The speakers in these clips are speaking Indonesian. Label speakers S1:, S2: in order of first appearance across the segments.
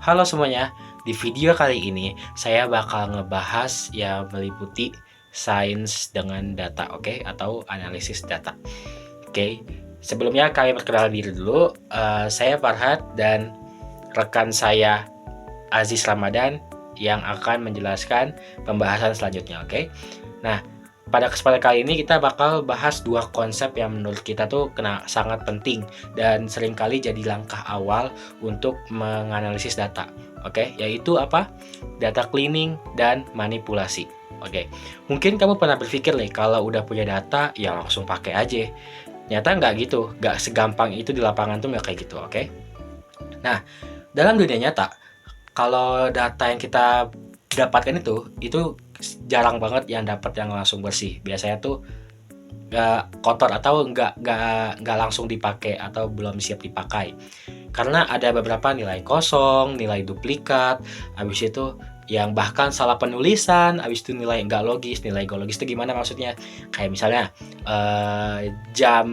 S1: Halo semuanya, di video kali ini saya bakal ngebahas yang meliputi sains dengan data, oke? Atau analisis data. Oke, sebelumnya kami perkenalan diri dulu. Saya Farhat dan rekan saya Aziz Ramadan yang akan menjelaskan pembahasan selanjutnya, oke? Nah, pada kesempatan kali ini kita bakal bahas dua konsep yang menurut kita tuh sangat penting dan seringkali jadi langkah awal untuk menganalisis data. Oke, yaitu apa? Data cleaning dan manipulasi. Oke, mungkin kamu pernah berpikir nih kalau udah punya data ya langsung pakai aja. Nyata nggak gitu, nggak segampang itu di lapangan tuh nggak kayak gitu. Oke, nah dalam dunia nyata kalau data yang kita dapatkan itu jarang banget yang dapat yang langsung bersih. Biasanya tuh nggak kotor atau nggak langsung dipakai atau belum siap dipakai. Karena ada beberapa nilai kosong, nilai duplikat, habis itu yang bahkan salah penulisan, habis itu nilai nggak logis. Nilai nggak logis itu gimana maksudnya? Kayak misalnya jam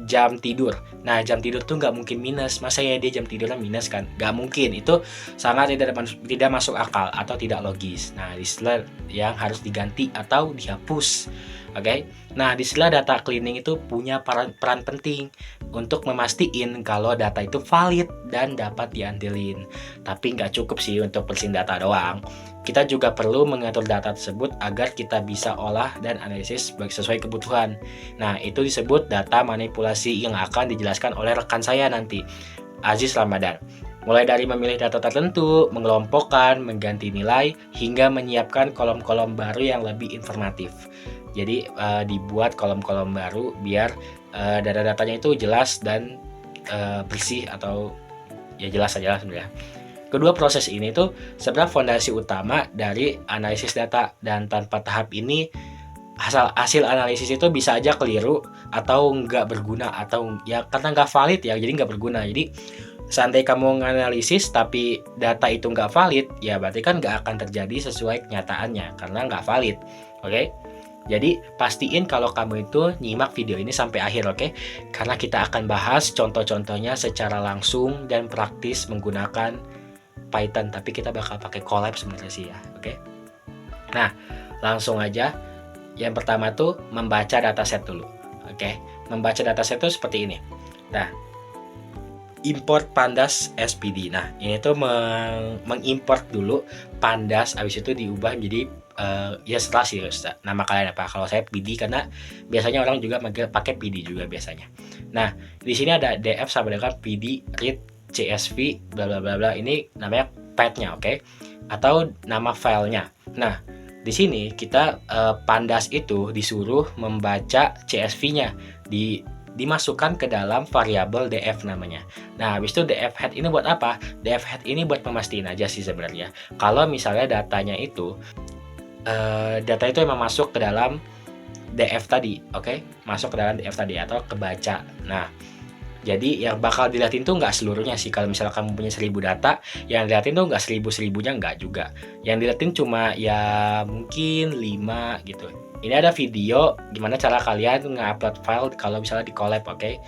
S1: jam tidur. Nah, jam tidur tuh nggak mungkin minus. Masa ya dia jam tidurnya minus kan? Nggak mungkin. Itu sangat tidak masuk akal atau tidak logis. Nah, istilah yang harus diganti atau dihapus. Oke. Nah, istilah data cleaning itu punya peran penting untuk memastikan kalau data itu valid dan dapat diandelin. Tapi nggak cukup sih untuk bersihin data doang. Kita juga perlu mengatur data tersebut agar kita bisa olah dan analisis sesuai kebutuhan. Nah, itu disebut data manipulasi yang akan dijelaskan oleh rekan saya nanti, Aziz Ramadan. Mulai dari memilih data tertentu, mengelompokkan, mengganti nilai, hingga menyiapkan kolom-kolom baru yang lebih informatif. Jadi dibuat kolom-kolom baru biar data-datanya itu jelas dan bersih atau ya jelas saja lah sebenarnya. Kedua proses ini tuh sebenarnya fondasi utama dari analisis data, dan tanpa tahap ini hasil analisis itu bisa aja keliru atau nggak berguna atau ya karena nggak valid ya jadi nggak berguna. Jadi seandainya kamu nganalisis tapi data itu nggak valid ya berarti kan nggak akan terjadi sesuai kenyataannya karena nggak valid. Oke, jadi pastiin kalau kamu itu nyimak video ini sampai akhir, oke? Karena kita akan bahas contoh-contohnya secara langsung dan praktis menggunakan Python, tapi kita bakal pakai Colab sebenarnya sih ya, oke? Nah, langsung aja. Yang pertama tuh membaca dataset dulu, oke? Membaca dataset tuh seperti ini. Nah, import pandas SPD. Nah, ini tuh mengimport dulu pandas, habis itu diubah menjadi ya setelah sih nama kalian apa. Kalau saya PD karena biasanya orang juga pakai PD juga biasanya. Nah, di sini ada df sama dengan PD read CSV bla bla bla bla. Ini namanya path-nya, oke? Atau nama filenya. Nah, di sini kita pandas itu disuruh membaca CSV-nya dimasukkan ke dalam variabel df namanya. Nah, habis itu df head ini buat apa? Df head ini buat memastikan aja sih sebenarnya. Kalau misalnya datanya itu data itu emang masuk ke dalam df tadi, oke? Masuk ke dalam df tadi atau kebaca. Nah, jadi yang bakal dilihatin tuh nggak seluruhnya sih. Kalau misalnya kamu punya 1000 data, yang dilihatin tuh nggak 1000-1000-nya nggak juga. Yang dilihatin cuma ya mungkin 5 gitu. Ini ada video gimana cara kalian nge-upload file kalau misalnya di Colab, oke?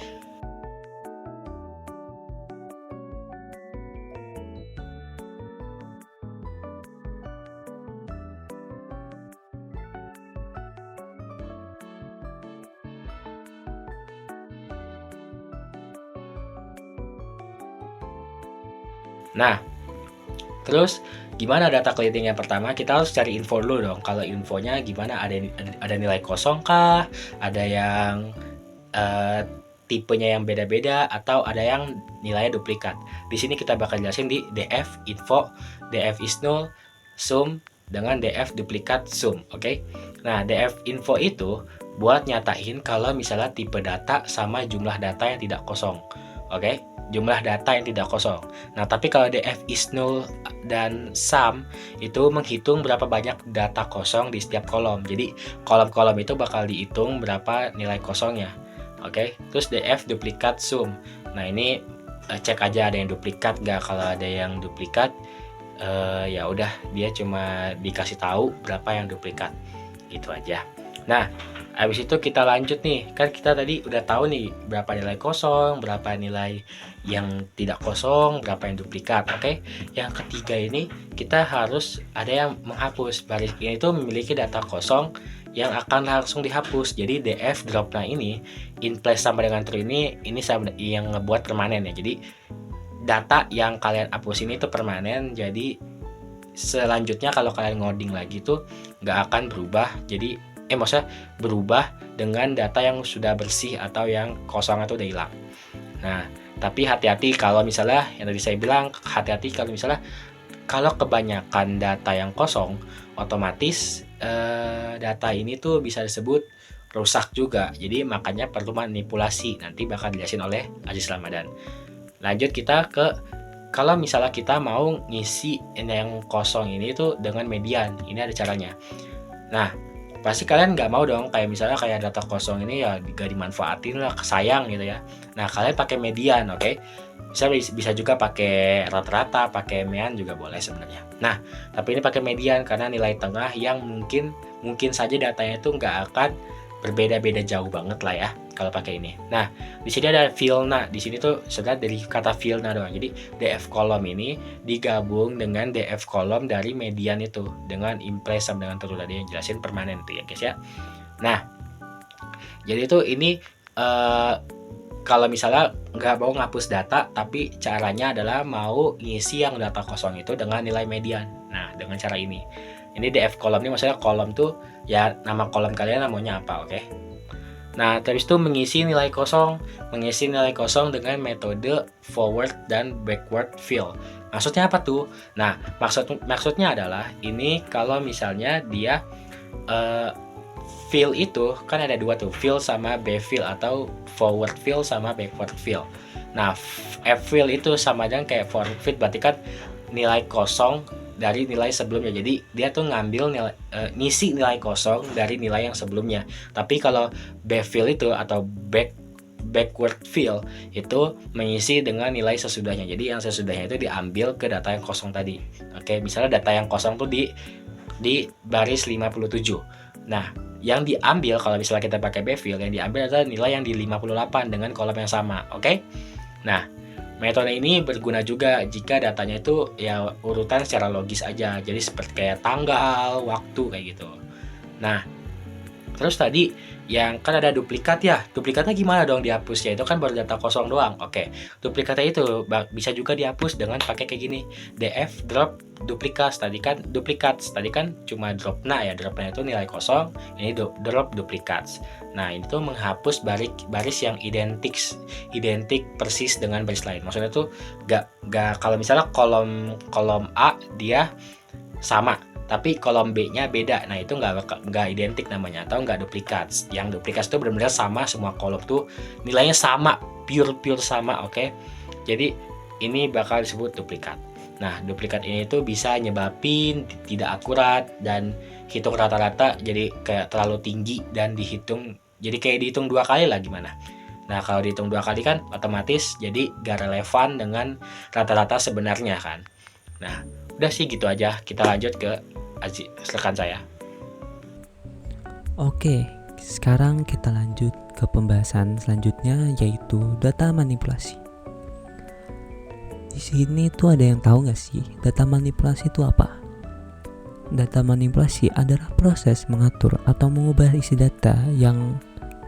S1: Nah, terus gimana data cleaning yang pertama? Kita harus cari info dulu dong. Kalau infonya gimana? Ada nilai kosong kah? Ada yang tipenya yang beda-beda atau ada yang nilainya duplikat. Di sini kita bakal jelasin di df info, df is null, sum dengan df duplikat sum, oke? Nah, df info itu buat nyatain kalau misalnya tipe data sama jumlah data yang tidak kosong, oke? Jumlah data yang tidak kosong. Nah, tapi kalau df is null dan sum itu menghitung berapa banyak data kosong di setiap kolom. Jadi kolom-kolom itu bakal dihitung berapa nilai kosongnya. Oke, terus df duplikat sum. Nah, ini cek aja ada yang duplikat nggak. Kalau ada yang duplikat ya udah dia cuma dikasih tahu berapa yang duplikat gitu aja. Nah, Habis itu kita lanjut nih, kan kita tadi udah tahu nih berapa nilai kosong, berapa nilai yang tidak kosong, berapa yang duplikat. Oke. Yang ketiga ini kita harus ada yang menghapus. Baris ini itu memiliki data kosong yang akan langsung dihapus. Jadi df dropnya ini in place sama dengan true ini yang ngebuat permanen ya. Jadi data yang kalian hapus ini itu permanen. Jadi selanjutnya kalau kalian ngoding lagi tuh nggak akan berubah. Jadi maksudnya berubah dengan data yang sudah bersih atau yang kosong atau udah hilang. Nah, tapi hati-hati kalau misalnya yang tadi saya bilang, hati-hati kalau misalnya kalau kebanyakan data yang kosong, otomatis data ini tuh bisa disebut rusak juga. Jadi makanya perlu manipulasi. Nanti bakal dijelasin oleh Aziz Ramadan. Lanjut kita ke kalau misalnya kita mau ngisi yang kosong ini tuh dengan median. Ini ada caranya. Nah, pasti kalian nggak mau dong kayak misalnya kayak data kosong ini ya gak dimanfaatin lah, sayang gitu ya. Nah, kalian pakai median, oke? Bisa juga pakai rata-rata, pakai mean juga boleh sebenarnya. Nah, tapi ini pakai median karena nilai tengah yang mungkin saja datanya itu nggak akan berbeda-beda jauh banget lah ya kalau pakai ini. Nah, di sini ada filna. Di sini tuh sebenarnya dari kata filna doang. Jadi df kolom ini digabung dengan df kolom dari median itu dengan implies sama dengan true tadi yang jelasin permanen itu ya guys ya. Nah, jadi itu ini kalau misalnya nggak mau ngapus data tapi caranya adalah mau ngisi yang data kosong itu dengan nilai median. Nah, dengan cara ini. Ini df kolom ini maksudnya kolom tuh ya nama kolom kalian namanya apa, oke? Nah, terus itu mengisi nilai kosong dengan metode forward dan backward fill. Maksudnya apa tuh? Nah, maksudnya adalah ini kalau misalnya dia fill itu kan ada dua tuh, fill sama backfill atau forward fill sama backward fill. Nah, f fill itu sama dengan kayak forward fill, berarti kan nilai kosong dari nilai sebelumnya. Jadi dia tuh ngambil ngisi nilai kosong dari nilai yang sebelumnya. Tapi kalau backfill itu atau backward fill itu mengisi dengan nilai sesudahnya. Jadi yang sesudahnya itu diambil ke data yang kosong tadi. Oke, misalnya data yang kosong tuh di baris 57. Nah, yang diambil kalau misalnya kita pakai backfill, yang diambil adalah nilai yang di 58 dengan kolom yang sama. Oke? Nah, metode ini berguna juga jika datanya itu ya urutan secara logis aja. Jadi seperti kayak tanggal, waktu kayak gitu. Nah, terus tadi yang kan ada duplikat ya. Duplikatnya gimana dong dihapus ya? Itu kan baru data kosong doang. Oke. Duplikatnya itu bisa juga dihapus dengan pakai kayak gini. df drop duplikat. Tadi kan cuma dropnya ya. Dropnya itu nilai kosong, ini drop duplikat. Nah, itu menghapus baris yang identik persis dengan baris lain. Maksudnya tuh gak kalau misalnya kolom A dia sama, tapi kolom B-nya beda. Nah, itu nggak identik namanya atau nggak duplikat. Yang duplikat itu benar-benar sama, semua kolom tuh nilainya sama, pure sama, oke? Jadi ini bakal disebut duplikat. Nah, duplikat ini tuh bisa nyebabin tidak akurat dan hitung rata-rata jadi kayak terlalu tinggi dan dihitung dua kali lah gimana. Nah, kalau dihitung dua kali kan otomatis jadi gak relevan dengan rata-rata sebenarnya kan. Nah, udah sih gitu aja. Kita lanjut ke rekan saya.
S2: Oke, sekarang kita lanjut ke pembahasan selanjutnya yaitu data manipulasi. Di sini tuh ada yang tahu nggak sih data manipulasi itu apa? Data manipulasi adalah proses mengatur atau mengubah isi data yang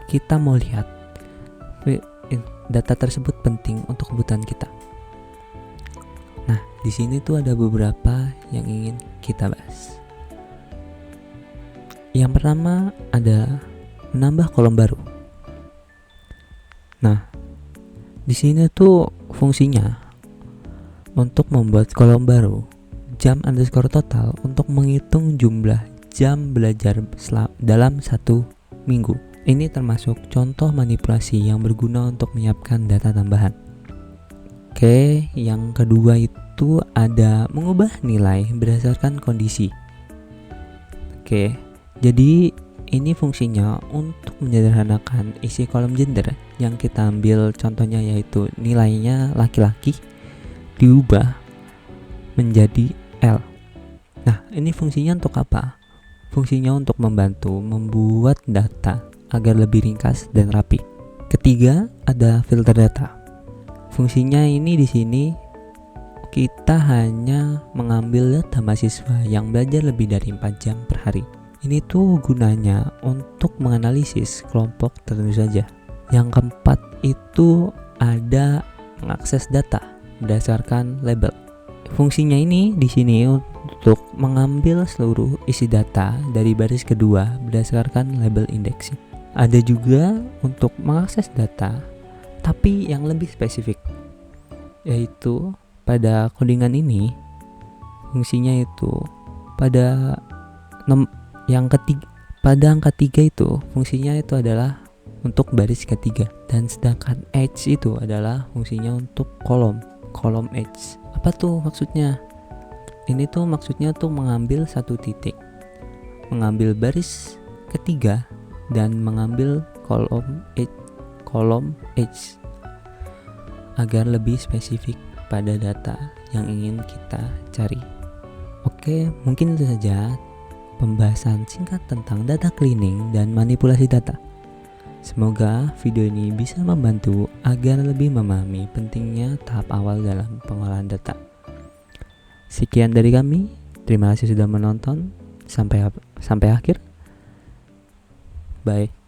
S2: kita mau lihat. Data tersebut penting untuk kebutuhan kita. Nah, di sini tuh ada beberapa yang ingin kita bahas. Yang pertama ada menambah kolom baru. Nah, di sini tuh fungsinya untuk membuat kolom baru jam underscore total untuk menghitung jumlah jam belajar dalam satu minggu. Ini termasuk contoh manipulasi yang berguna untuk menyiapkan data tambahan. Oke, yang kedua itu ada mengubah nilai berdasarkan kondisi. Oke, jadi ini fungsinya untuk menyederhanakan isi kolom gender yang kita ambil contohnya yaitu nilainya laki-laki diubah menjadi L. Nah, ini fungsinya untuk apa? Fungsinya untuk membantu membuat data agar lebih ringkas dan rapi. Ketiga, ada filter data. Fungsinya ini di sini kita hanya mengambil data mahasiswa yang belajar lebih dari 4 jam per hari. Ini tuh gunanya untuk menganalisis kelompok tertentu saja. Yang keempat itu ada mengakses data berdasarkan label. Fungsinya ini di sini untuk mengambil seluruh isi data dari baris kedua berdasarkan label indexing. Ada juga untuk mengakses data tapi yang lebih spesifik, yaitu pada codingan ini fungsinya itu pada angka 3 itu fungsinya itu adalah untuk baris ketiga, dan sedangkan edge itu adalah fungsinya untuk kolom edge. Apa tuh maksudnya? Ini tuh maksudnya tuh mengambil satu titik, mengambil baris ketiga dan mengambil kolom edge agar lebih spesifik pada data yang ingin kita cari. Oke, mungkin itu saja pembahasan singkat tentang data cleaning dan manipulasi data. Semoga video ini bisa membantu agar lebih memahami pentingnya tahap awal dalam pengolahan data. Sekian dari kami, terima kasih sudah menonton sampai akhir. Bye.